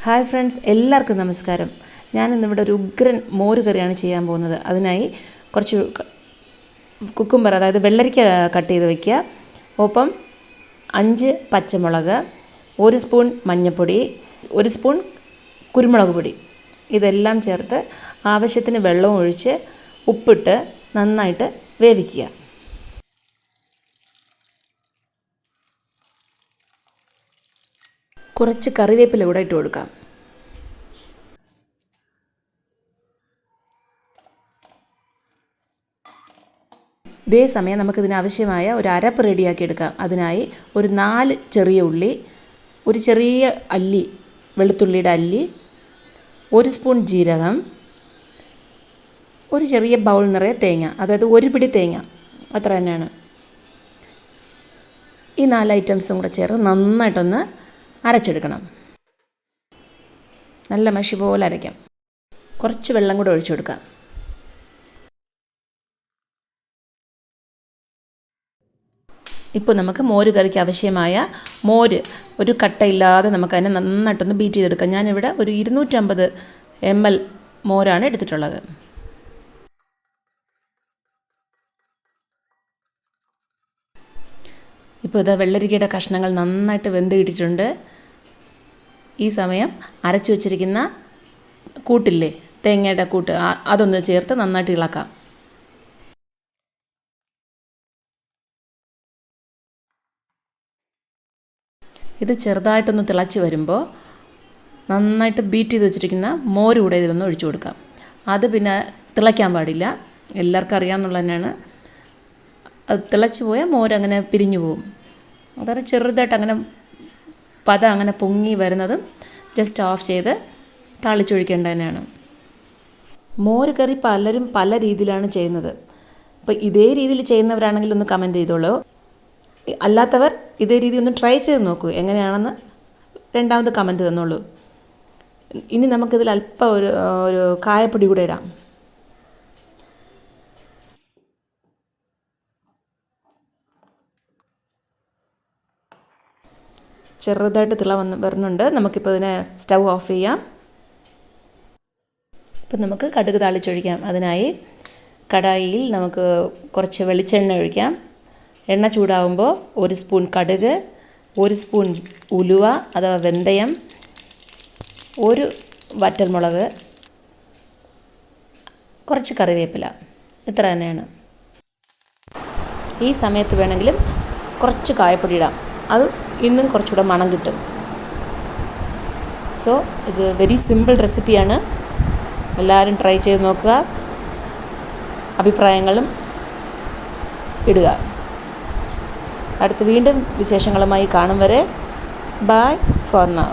Hi friends, എല്ലാവർക്കും നമസ്കാരം. ഞാനിന്നിവിടെ ഒരു ഉഗ്രൻ മോര് കറിയാണ് ചെയ്യാൻ പോകുന്നത്. അതിനായി കുറച്ച് കുക്കുംബർ, അതായത് വെള്ളരിക്ക കട്ട് ചെയ്ത് വയ്ക്കുക. ഒപ്പം 5 പച്ചമുളക്, 1 സ്പൂൺ മഞ്ഞൾപ്പൊടി, 1 സ്പൂൺ കുരുമുളക് പൊടി, ഇതെല്ലാം ചേർത്ത് ആവശ്യത്തിന് വെള്ളവും ഒഴിച്ച് ഉപ്പിട്ട് നന്നായിട്ട് വേവിക്കുക. കുറച്ച് കറിവേപ്പില കൂടെ ഇട്ട് കൊടുക്കാം. ഇതേ സമയം നമുക്കിതിന് ആവശ്യമായ ഒരു അരപ്പ് റെഡിയാക്കി എടുക്കാം. അതിനായി ഒരു 4 ചെറിയ ഉള്ളി, ഒരു ചെറിയ അല്ലി വെളുത്തുള്ളിയുടെ അല്ലി, 1 സ്പൂൺ ജീരകം, ഒരു ചെറിയ ബൗൾ നിറയെ തേങ്ങ, അതായത് 1 പിടി തേങ്ങ, അത്ര തന്നെയാണ്. ഈ 4 ഐറ്റംസും കൂടെ ചേർത്ത് നന്നായിട്ടൊന്ന് അരച്ചെടുക്കണം. നല്ല മഷി പോലെ അരയ്ക്കാം. കുറച്ച് വെള്ളം കൂടെ ഒഴിച്ചു കൊടുക്കാം. ഇപ്പോൾ നമുക്ക് മോര് കറിക്ക് ആവശ്യമായ മോര് ഒരു കട്ടയില്ലാതെ നമുക്കതിനെ നന്നായിട്ടൊന്ന് ബീറ്റ് ചെയ്തെടുക്കാം. ഞാനിവിടെ ഒരു 250 ml മോരാണ് എടുത്തിട്ടുള്ളത്. ഇപ്പോൾ ഇത് വെള്ളരിക്കയുടെ കഷ്ണങ്ങൾ നന്നായിട്ട് വെന്ത് കിട്ടിയിട്ടുണ്ട്. ഈ സമയം അരച്ചു വച്ചിരിക്കുന്ന കൂട്ടില്ലേ, തേങ്ങയുടെ കൂട്ട്, അതൊന്ന് ചേർത്ത് നന്നായിട്ട് ഇളക്കാം. ഇത് ചെറുതായിട്ടൊന്ന് തിളച്ച് വരുമ്പോൾ നന്നായിട്ട് ബീറ്റ് ചെയ്ത് വെച്ചിരിക്കുന്ന മോര് കൂടെ ഇതിലൊന്ന് ഒഴിച്ചു കൊടുക്കാം. അത് പിന്നെ തിളയ്ക്കാൻ പാടില്ല, എല്ലാവർക്കും അറിയാമെന്നുള്ള തന്നെയാണ്. അത് തിളച്ച് പോയാൽ മോരങ്ങനെ പിരിഞ്ഞു പോകും. അതായത് ചെറുതായിട്ട് അങ്ങനെ അങ്ങനെ പൊങ്ങി വരുന്നതും ജസ്റ്റ് ഓഫ് ചെയ്ത് താളിച്ചൊഴിക്കേണ്ടത് തന്നെയാണ്. മോര് കറി പലരും പല രീതിയിലാണ് ചെയ്യുന്നത്. അപ്പോൾ ഇതേ രീതിയിൽ ചെയ്യുന്നവരാണെങ്കിൽ ഒന്ന് കമൻറ്റ് ചെയ്തോളൂ. അല്ലാത്തവർ ഇതേ രീതി ഒന്ന് ട്രൈ ചെയ്ത് നോക്കൂ, എങ്ങനെയാണെന്ന് രണ്ടാമത് കമൻറ്റ് തന്നോളൂ. ഇനി നമുക്കിതിൽ അല്പം ഒരു കായപ്പൊടി കൂടെ ഇടാം. ചെറുതായിട്ട് തിള വരുന്നുണ്ട്. നമുക്കിപ്പോൾ ഇതിനെ സ്റ്റൗ ഓഫ് ചെയ്യാം. ഇപ്പം നമുക്ക് കടുക് താളിച്ചൊഴിക്കാം. അതിനായി കടായിയിൽ നമുക്ക് കുറച്ച് വെളിച്ചെണ്ണ ഒഴിക്കാം. എണ്ണ ചൂടാകുമ്പോൾ 1 സ്പൂൺ കടുക്, 1 സ്പൂൺ ഉലുവ അഥവാ വെന്തയം, 1 വറ്റൽമുളക്, കുറച്ച് കറിവേപ്പില, ഇത്ര തന്നെയാണ്. ഈ സമയത്ത് വേണമെങ്കിലും കുറച്ച് കായപ്പൊടി ഇടാം, അത് ഇന്നും കുറച്ചുകൂടെ മണം കിട്ടും. സോ ഇത് വെരി സിമ്പിൾ റെസിപ്പിയാണ്. എല്ലാവരും ട്രൈ ചെയ്ത് നോക്കുക, അഭിപ്രായങ്ങളും ഇടുക. അടുത്ത് വീണ്ടും വിശേഷങ്ങളുമായി കാണും വരെ ബൈ ഫോർ നൗ.